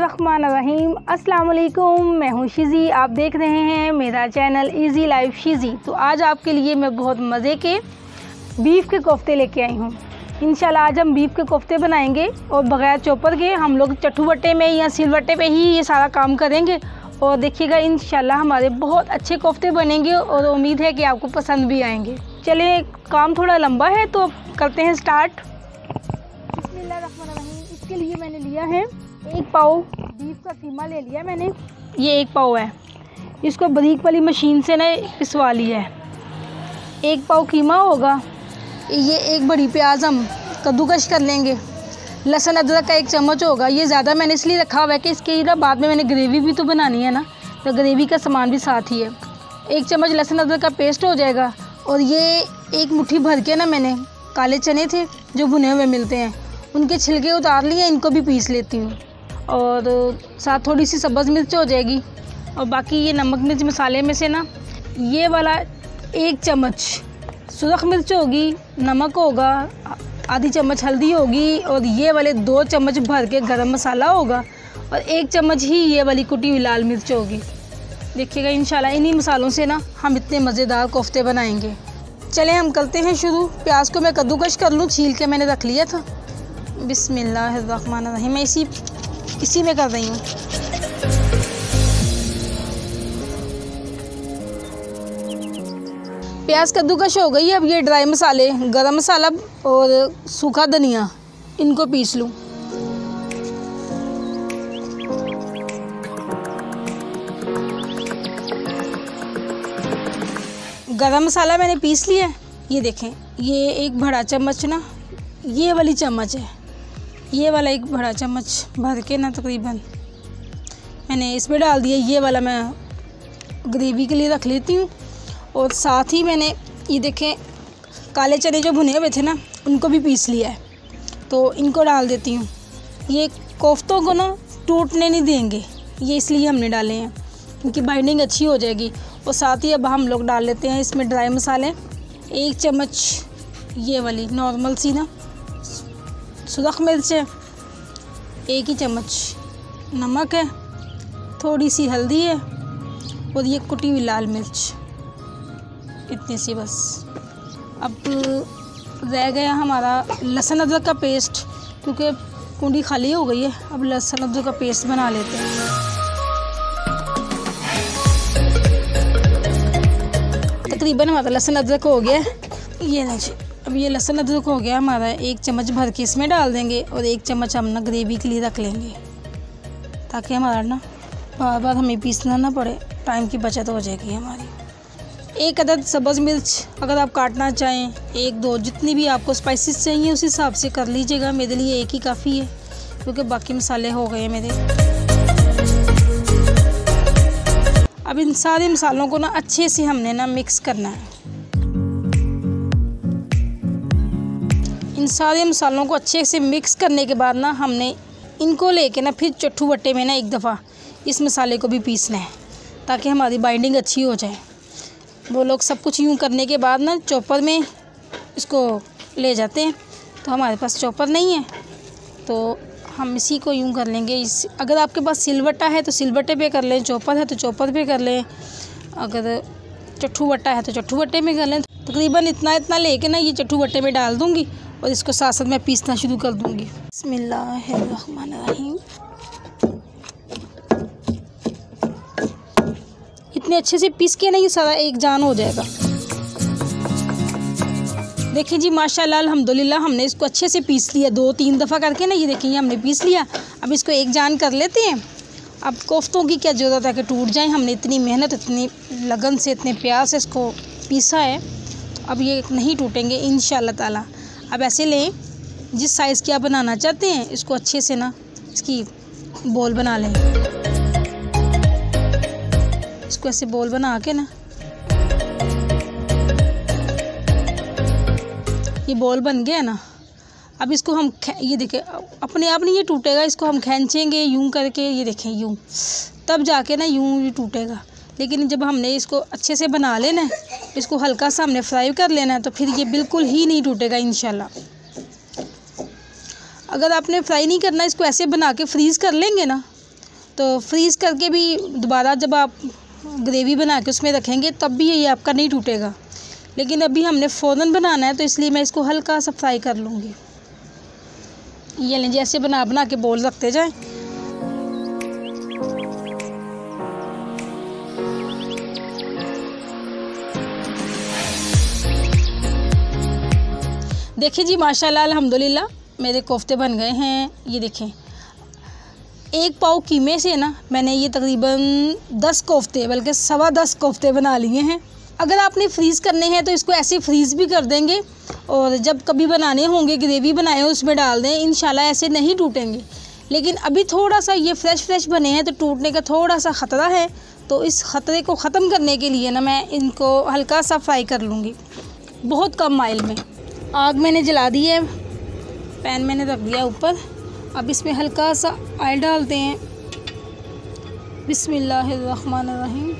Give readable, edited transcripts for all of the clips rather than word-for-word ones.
बिस्मिल्लाहिर्रहमानिर्रहीम। अस्सलाम वालेकुम, मैं हूँ शिज़ी। आप देख रहे हैं मेरा चैनल इजी लाइफ शिज़ी। तो आज आपके लिए मैं बहुत मज़े के बीफ के कोफ्ते लेके आई हूँ। इंशाल्लाह आज हम बीफ के कोफ्ते बनाएंगे और बग़ैर चॉपर के हम लोग चट्टू बट्टे में या सिलबट्टे पे ही ये सारा काम करेंगे। और देखिएगा इंशाल्लाह हमारे बहुत अच्छे कोफ्ते बनेंगे और उम्मीद है कि आपको पसंद भी आएंगे। चलिए, काम थोड़ा लंबा है तो करते हैं स्टार्ट। बिस्मिल्लाहिर्रहमानिर्रहीम। इसके लिए मैंने लिया है 1 पाव बीफ का कीमा ले लिया मैंने। ये 1 पाव है। इसको बारीक वाली मशीन से ना पिसवा लिया है। 1 पाव कीमा होगा। ये 1 बड़ी प्याज हम कद्दूकश कर लेंगे। लहसुन अदरक का 1 चम्मच होगा। ये ज़्यादा मैंने इसलिए रखा हुआ है कि इसके ना बाद में मैंने ग्रेवी भी तो बनानी है ना, तो ग्रेवी का सामान भी साथ ही है। 1 चम्मच लहसुन अदरक का पेस्ट हो जाएगा। और ये 1 मुट्ठी भर के ना मैंने काले चने थे जो भुने हुए मिलते हैं, उनके छिलके उतार लिए, इनको भी पीस लेती हूँ। और साथ थोड़ी सी सब्ज़ मिर्च हो जाएगी। और बाकी ये नमक मिर्च मसाले में से ना ये वाला 1 चम्मच सुरख मिर्च होगी, नमक होगा, आधी चम्मच हल्दी होगी, और ये वाले 2 चम्मच भर के गरम मसाला होगा, और 1 चम्मच ही ये वाली कुटी हुई लाल मिर्च होगी। देखिएगा इंशाल्लाह इन्हीं मसालों से ना हम इतने मज़ेदार कोफ्ते बनाएंगे। चलें हम करते हैं शुरू। प्याज को मैं कद्दूकश कर लूँ, छील के मैंने रख लिया था। बिस्मिल्लाहिर्रहमानिर्रहीम। मैं इसी में कर रही हूँ। प्याज कद्दूकश हो गई। अब ये ड्राई मसाले, गरम मसाला और सूखा धनिया, इनको पीस लूँ। गरम मसाला मैंने पीस लिया है। ये देखें, ये 1 बड़ा चम्मच ना, ये वाली चम्मच है, ये वाला 1 बड़ा चम्मच भर के ना तकरीबन मैंने इसमें डाल दिया। ये वाला मैं ग्रेवी के लिए रख लेती हूँ। और साथ ही मैंने ये देखें काले चने जो भुने हुए थे ना, उनको भी पीस लिया है, तो इनको डाल देती हूँ। ये कोफ्तों को ना टूटने नहीं देंगे, ये इसलिए हमने डाले हैं, इनकी बाइंडिंग अच्छी हो जाएगी। और साथ ही अब हम लोग डाल लेते हैं इसमें ड्राई मसाले। 1 चम्मच ये वाली नॉर्मल सी ना सुरख मिर्च है, 1 ही चम्मच नमक है, थोड़ी सी हल्दी है, और ये कुटी हुई लाल मिर्च, इतनी सी बस। अब रह गया हमारा लहसुन अदरक का पेस्ट, क्योंकि कुंडी खाली हो गई है। अब लहसुन अदरक का पेस्ट बना लेते हैं। तकरीबन हमारा लहसुन अदरक हो गया। ये ना जी, अब ये लहसुन अदरक हो गया हमारा। 1 चम्मच भर के इसमें डाल देंगे, और 1 चम्मच हम ना ग्रेवी के लिए रख लेंगे, ताकि हमारा ना बार बार हमें पीसना ना पड़े, टाइम की बचत हो जाएगी हमारी। 1 अदद सब्ज़ मिर्च अगर आप काटना चाहें, 1-2 जितनी भी आपको स्पाइसेस चाहिए उस हिसाब से कर लीजिएगा। मेरे लिए 1 ही काफ़ी है, क्योंकि बाकी मसाले हो गए मेरे। अब इन सारे मसालों को ना अच्छे से हमने ना मिक्स करना है। इन सारे मसालों को अच्छे से मिक्स करने के बाद ना हमने इनको लेके ना फिर चट्टू बट्टे में ना 1 दफ़ा इस मसाले को भी पीसना है, ताकि हमारी बाइंडिंग अच्छी हो जाए। वो लोग सब कुछ यूँ करने के बाद ना चॉपर में इसको ले जाते हैं, तो हमारे पास चॉपर नहीं है, तो हम इसी को यूँ कर लेंगे। अगर आपके पास सिलबट्टा है तो सिलबट्टे पे कर लें, चॉपर है तो चॉपर पे कर लें, अगर चट्टू बट्टा है तो चट्टू बट्टे में कर लें। तकरीबन इतना लेके ना ये चट्टू बट्टे में डाल दूँगी, और इसको साथ साथ मैं पीसना शुरू कर दूँगी। बिस्मिल्लाहिर्रहमानिर्रहीम। इतने अच्छे से पीस के ना ये सारा एक जान हो जाएगा। देखिए जी, माशाल्लाह अल्हम्दुलिल्लाह हमने इसको अच्छे से पीस लिया 2-3 दफ़ा करके ना। ये देखिए हमने पीस लिया। अब इसको एक जान कर लेते हैं। अब कोफ्तों की क्या ज़रूरत है कि टूट जाए। हमने इतनी मेहनत, इतनी लगन से, इतने प्यार से इसको पीसा है, तो अब ये नहीं टूटेंगे इंशाअल्लाह ताला। अब ऐसे लें, जिस साइज़ की आप बनाना चाहते हैं, इसको अच्छे से ना इसकी बॉल बना लें। इसको ऐसे बॉल बना के ना, ये बॉल बन गया ना। अब इसको हम ये देखें अपने आप नहीं ये टूटेगा, इसको हम खींचेंगे यूं करके, ये देखें यूं, तब जाके ना यूं ये टूटेगा। लेकिन जब हमने इसको अच्छे से बना लेना है, इसको हल्का सा हमने फ्राई कर लेना है, तो फिर ये बिल्कुल ही नहीं टूटेगा इंशाल्लाह। अगर आपने फ्राई नहीं करना, इसको ऐसे बना के फ्रीज़ कर लेंगे ना, तो फ्रीज़ करके भी दोबारा जब आप ग्रेवी बना के उसमें रखेंगे तब भी ये आपका नहीं टूटेगा। लेकिन अभी हमने फ़ौरन बनाना है तो इसलिए मैं इसको हल्का सा फ्राई कर लूँगी। ये लें, जैसे बना के बोल रखते जाएं। देखिए जी, माशाल्लाह अल्हम्दुलिल्लाह मेरे कोफ्ते बन गए हैं। ये देखें, 1 पाव कीमे से ना मैंने ये तकरीबन 10 कोफ्ते, बल्कि 10.25 कोफ्ते बना लिए हैं। अगर आपने फ्रीज़ करने हैं तो इसको ऐसे फ्रीज़ भी कर देंगे और जब कभी बनाने होंगे ग्रेवी बनाए उसमें डाल दें, इंशाल्लाह ऐसे नहीं टूटेंगे। लेकिन अभी थोड़ा सा ये फ्रेश बने हैं तो टूटने का थोड़ा सा ख़तरा है। तो इस ख़तरे को ख़त्म करने के लिए ना मैं इनको हल्का सा फ्राई कर लूँगी, बहुत कम ऑयल में। आग मैंने जला दी है, पैन मैंने रख दिया ऊपर। अब इसमें हल्का सा ऑयल डालते हैं। बिस्मिल्लाहिर्रहमानिर्रहीम।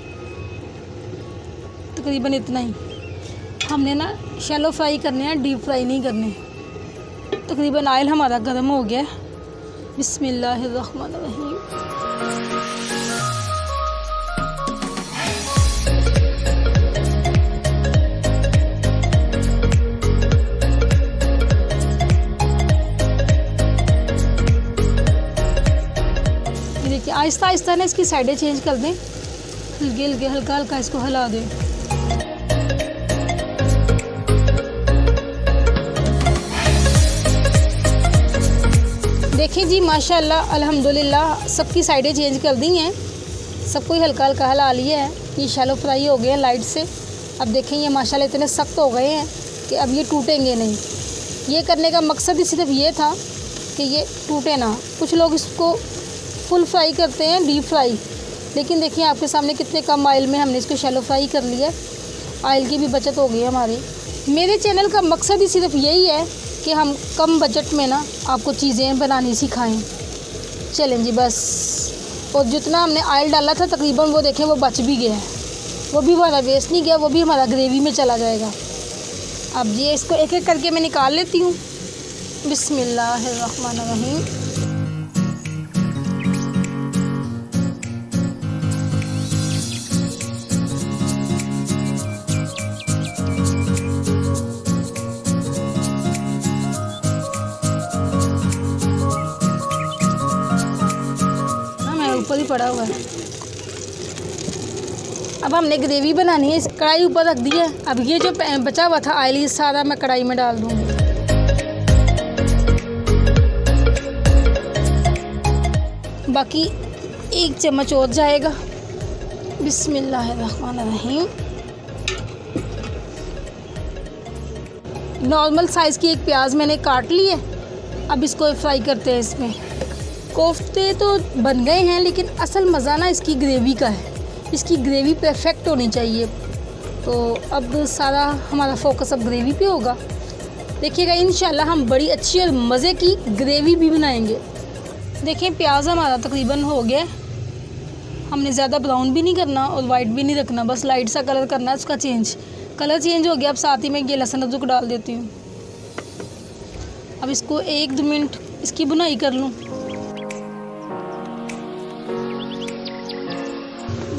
तकरीबन इतना ही हमने ना शैलो फ्राई करने हैं, डीप फ्राई नहीं करने। तकरीबन ऑयल हमारा गर्म हो गया। बिस्मिल्लाहिर्रहमानिर्रहीम। देखिए आहिस्ता आहिस्ता ना इसकी साइडें चेंज कर दें, हल्का हल्का इसको हिला दें। देखिए जी, माशाल्लाह अल्हम्दुलिल्लाह सबकी साइडें चेंज कर दी हैं, सबको हल्का हल्का हिला लिया है। ये शैलो फ्राई हो गए हैं लाइट से। अब देखें ये माशाल्लाह इतने सख्त हो गए हैं कि अब ये टूटेंगे नहीं। ये करने का मकसद ही सिर्फ ये था कि ये टूटे ना। कुछ लोग इसको फुल फ्राई करते हैं, डीप फ्राई, लेकिन देखिए आपके सामने कितने कम ऑयल में हमने इसको शैलो फ्राई कर लिया। ऑयल की भी बचत हो गई हमारी। मेरे चैनल का मकसद ही सिर्फ यही है कि हम कम बजट में ना आपको चीज़ें बनानी सिखाएं। चलें जी बस। और जितना हमने ऑयल डाला था तकरीबन वो देखें वो बच भी गया है, वो भी हमारा वेस्ट नहीं गया, वो भी हमारा ग्रेवी में चला जाएगा। अब ये इसको एक एक करके मैं निकाल लेती हूँ। बिस्मिल्लाहिर्रहमानिर्रहीम। ऊपर ही पड़ा हुआ है। अब हमने ग्रेवी बनानी है, इस कढ़ाई ऊपर रख दी है। अब ये जो बचा हुआ था ऑयल, ये सारा मैं कढ़ाई में डाल दूँगी। बाकी 1 चम्मच और जाएगा। बिस्मिल्लाहिर्रहमानिर्रहीम। नॉर्मल साइज़ की 1 प्याज मैंने काट ली है। अब इसको फ्राई करते हैं इसमें। कोफ्ते तो बन गए हैं, लेकिन असल मज़ा ना इसकी ग्रेवी का है। इसकी ग्रेवी परफेक्ट होनी चाहिए। तो अब सारा हमारा फोकस अब ग्रेवी पे होगा। देखिएगा इंशाल्लाह हम बड़ी अच्छी और मज़े की ग्रेवी भी बनाएंगे। देखिए प्याज हमारा तकरीबन हो गया। हमने ज़्यादा ब्राउन भी नहीं करना और वाइट भी नहीं रखना, बस लाइट सा कलर करना है उसका चेंज। कलर चेंज हो गया। अब साथ ही में ये लहसुन अदरक डाल देती हूँ। अब इसको 1-2 मिनट इसकी बुनाई कर लूँ।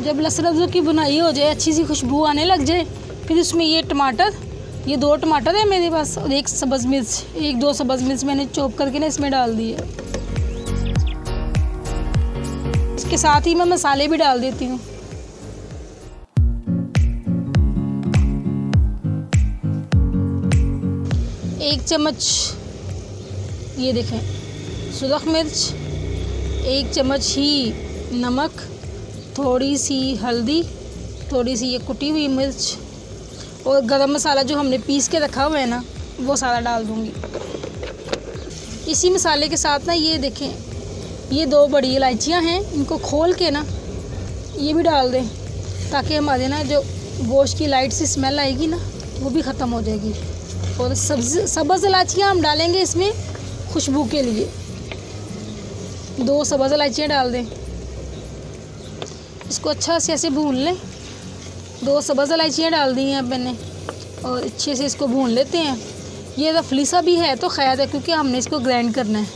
जब लहसुन अदरक की बुनाई हो जाए, अच्छी सी खुशबू आने लग जाए, फिर इसमें ये टमाटर, ये 2 टमाटर है मेरे पास और 1 सब्ज़ मिर्च, 1-2 सब्ज़ मिर्च मैंने चॉप करके ना इसमें डाल दी है। इसके साथ ही मैं मसाले भी डाल देती हूँ। एक चम्मच ये देखें सुरख मिर्च, 1 चम्मच ही नमक, थोड़ी सी हल्दी, थोड़ी सी ये कुटी हुई मिर्च और गरम मसाला जो हमने पीस के रखा हुआ है ना, वो सारा डाल दूँगी। इसी मसाले के साथ ना ये देखें, ये 2 बड़ी इलायचियाँ हैं, इनको खोल के ना ये भी डाल दें, ताकि हमारे ना जो गोश्त की लाइट सी स्मेल आएगी ना वो भी ख़त्म हो जाएगी। और सब्ज़ इलायचियाँ हम डालेंगे इसमें खुशबू के लिए। 2 सब्ज़ इलायचियाँ डाल दें। इसको अच्छा से ऐसे भून लें। 2 सब्ज़ इलायचियाँ डाल दी हैं अब मैंने और अच्छे से इसको भून लेते हैं। ये रफली सा भी है तो खैर है, क्योंकि हमने इसको ग्राइंड करना है,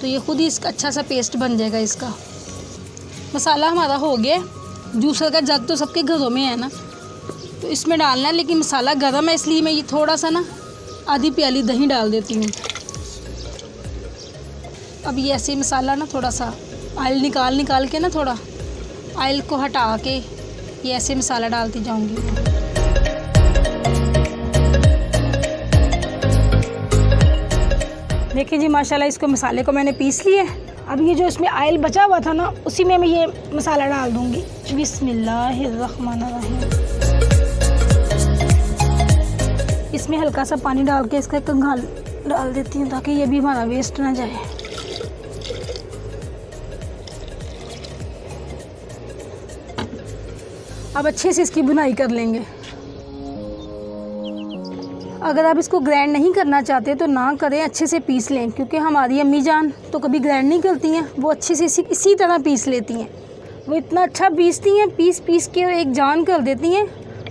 तो ये खुद ही इसका अच्छा सा पेस्ट बन जाएगा इसका। मसाला हमारा हो गया। जूसर का जग तो सबके घरों में है ना, तो इसमें डालना है, लेकिन मसाला गर्म है इसलिए मैं ये थोड़ा सा ना आधी प्याली दही डाल देती हूँ। अब ये ऐसे मसाला ना थोड़ा सा ऑयल निकाल के ना थोड़ा ऑयल को हटा के ये ऐसे मसाला डालती जाऊँगी। देखिए जी माशाल्लाह इसको मसाले को मैंने पीस लिया। अब ये जो इसमें ऑयल बचा हुआ था ना उसी में मैं ये मसाला डाल दूँगी। बिस्मिल्लाहिर्रहमानिर्रहीम। इसमें हल्का सा पानी डाल के इसका कंघाल डाल देती हूँ ताकि ये भी हमारा वेस्ट ना जाए। अब अच्छे से इसकी भुनाई कर लेंगे। अगर आप इसको ग्राइंड नहीं करना चाहते तो ना करें, अच्छे से पीस लें, क्योंकि हमारी अम्मी जान तो कभी ग्राइंड नहीं करती हैं, वो अच्छे से इसी तरह पीस लेती हैं। वो इतना अच्छा पीसती हैं, पीस के एक जान कर देती हैं।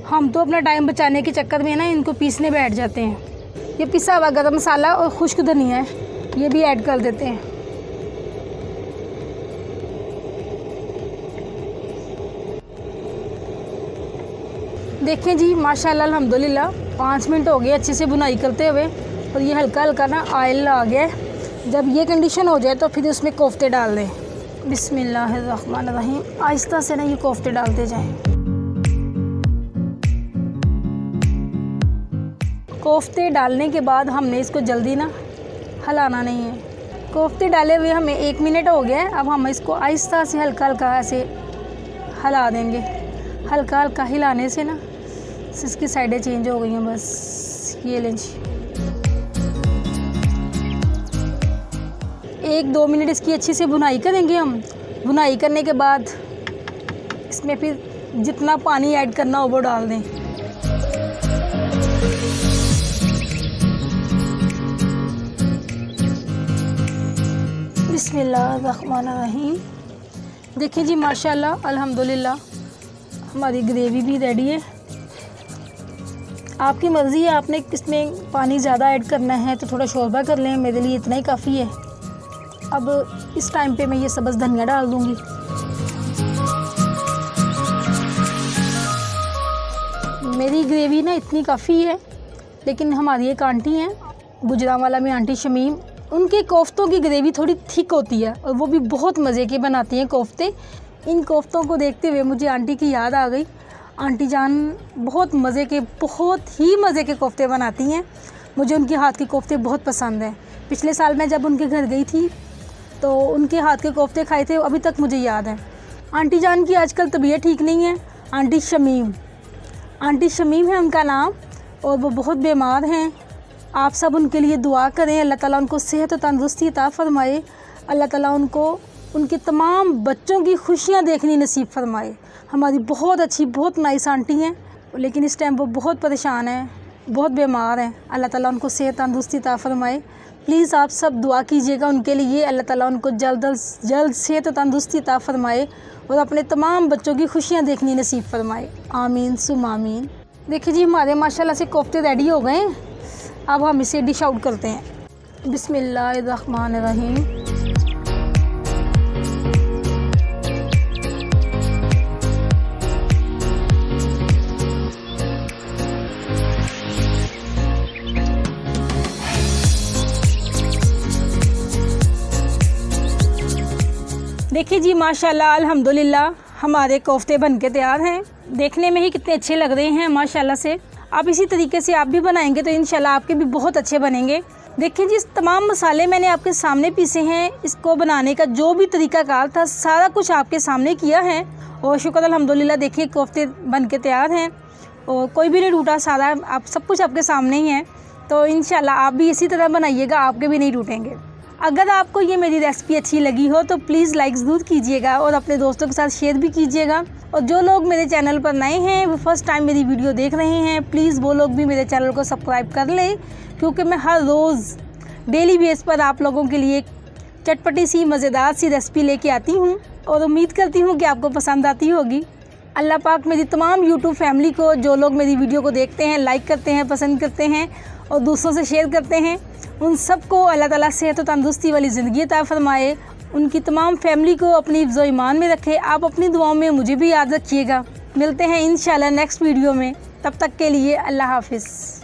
हम तो अपना टाइम बचाने के चक्कर में ना इनको पीसने बैठ जाते हैं। ये पिसा हुआ गरम मसाला और खुश्क धनिया है, ये भी ऐड कर देते हैं। देखें जी माशाल्लाह अल्हम्दुलिल्लाह 5 मिनट हो गए अच्छे से बुनाई करते हुए, और ये हल्का हल्का ना ऑयल आ गया है। जब ये कंडीशन हो जाए तो फिर उसमें कोफ्ते डाल दें। बिस्मिल्लाहिर्रहमानिर्रहीम। आहिस्ता से ना ये कोफ्ते डालते जाएं। कोफ्ते डालने के बाद हमने इसको जल्दी ना हिलाना नहीं है। कोफ्ते डाले हुए हमें 1 मिनट हो गया है। अब हम इसको आहिस्ता से हल्का हल्का ऐसे हिला देंगे। हल्का हल्का हिलाने से ना इसकी साइडें चेंज हो गई हैं। बस ये लें जी, 1-2 मिनट इसकी अच्छी से भुनाई करेंगे हम। भुनाई करने के बाद इसमें फिर जितना पानी ऐड करना हो वो डाल दें। बिस्मिल्लाहिर्रहमानिर्रहीम। देखिए जी माशाल्लाह अल्हम्दुलिल्लाह हमारी ग्रेवी भी रेडी है। आपकी मर्ज़ी है, आपने इसमें पानी ज़्यादा ऐड करना है तो थोड़ा शोरबा कर लें, मेरे लिए इतना ही काफ़ी है। अब इस टाइम पे मैं ये सब्ज़ धनिया डाल दूँगी। मेरी ग्रेवी ना इतनी काफ़ी है, लेकिन हमारी एक आंटी हैं गुजरांवाला में, आंटी शमीम, उनके कोफ्तों की ग्रेवी थोड़ी थिक होती है और वो भी बहुत मज़े के बनाती हैं कोफ्ते। इन कोफ्तों को देखते हुए मुझे आंटी की याद आ गई। आंटी जान बहुत मज़े के, बहुत ही मज़े के कोफ्ते बनाती हैं। मुझे उनके हाथ के कोफ्ते बहुत पसंद हैं। पिछले साल मैं जब उनके घर गई थी तो उनके हाथ के कोफ्ते खाए थे, अभी तक मुझे याद है। आंटी जान की आजकल तबीयत ठीक नहीं है। आंटी शमीम है उनका नाम, और वो बहुत बीमार हैं। आप सब उनके लिए दुआ करें, अल्लाह ताला उनको सेहत और तंदुरुस्ती अता फ़रमाए। अल्लाह ताला उनको उनके तमाम बच्चों की खुशियाँ देखनी नसीब फरमाए। हमारी बहुत अच्छी, बहुत नाइस आंटी हैं, लेकिन इस टाइम वो बहुत परेशान हैं, बहुत बीमार हैं। अल्लाह ताला उनको सेहत तंदुरुस्ती अता फ़रमाए। प्लीज़ आप सब दुआ कीजिएगा उनके लिए, अल्लाह ताला उनको जल्द सेहत तंदुरुस्ती अता फ़रमाए और अपने तमाम बच्चों की खुशियाँ देखनी नसीब फरमाए। आमीन सुम आमीन। देखिए जी हमारे माशाल्लाह से कोफ्ते रेडी हो गए। अब हम इसे डिश आउट करते हैं। बिस्मिल्लाहिर्रहमानिर्रहीम। देखिए जी माशाल्लाह अल्हम्दुलिल्लाह हमारे कोफ्ते बन के तैयार हैं। देखने में ही कितने अच्छे लग रहे हैं माशाल्लाह से। आप इसी तरीके से आप भी बनाएंगे तो इंशाल्लाह आपके भी बहुत अच्छे बनेंगे। देखिए जी तमाम मसाले मैंने आपके सामने पीसे हैं। इसको बनाने का जो भी तरीक़ाकार था सारा कुछ आपके सामने किया है और शुक्र अल्हम्दुलिल्लाह। देखिए कोफ्ते बन के तैयार हैं और कोई भी नहीं टूटा, सारा आप सब कुछ आपके सामने ही है। तो इंशाल्लाह आप भी इसी तरह बनाइएगा, आपके भी नहीं टूटेंगे। अगर आपको ये मेरी रेसिपी अच्छी लगी हो तो प्लीज़ लाइक ज़रूर कीजिएगा और अपने दोस्तों के साथ शेयर भी कीजिएगा। और जो लोग मेरे चैनल पर नए हैं, वो फर्स्ट टाइम मेरी वीडियो देख रहे हैं, प्लीज़ वो लोग भी मेरे चैनल को सब्सक्राइब कर लें, क्योंकि मैं हर रोज़ डेली बेस पर आप लोगों के लिए चटपटी सी मज़ेदार सी रेसिपी लेके आती हूँ और उम्मीद करती हूँ कि आपको पसंद आती होगी। अल्लाह पाक मेरी तमाम यूट्यूब फैमिली को, जो लोग मेरी वीडियो को देखते हैं, लाइक करते हैं, पसंद करते हैं और दूसरों से शेयर करते हैं, उन सबको अल्लाह ताला सेहत और तंदुरुस्ती वाली ज़िंदगी अता फरमाए। उनकी तमाम फैमिली को अपनी हिफ्ज़ और ईमान में रखे। आप अपनी दुआओं में मुझे भी याद रखिएगा। मिलते हैं इंशाल्लाह नेक्स्ट वीडियो में, तब तक के लिए अल्लाह हाफ़िज़।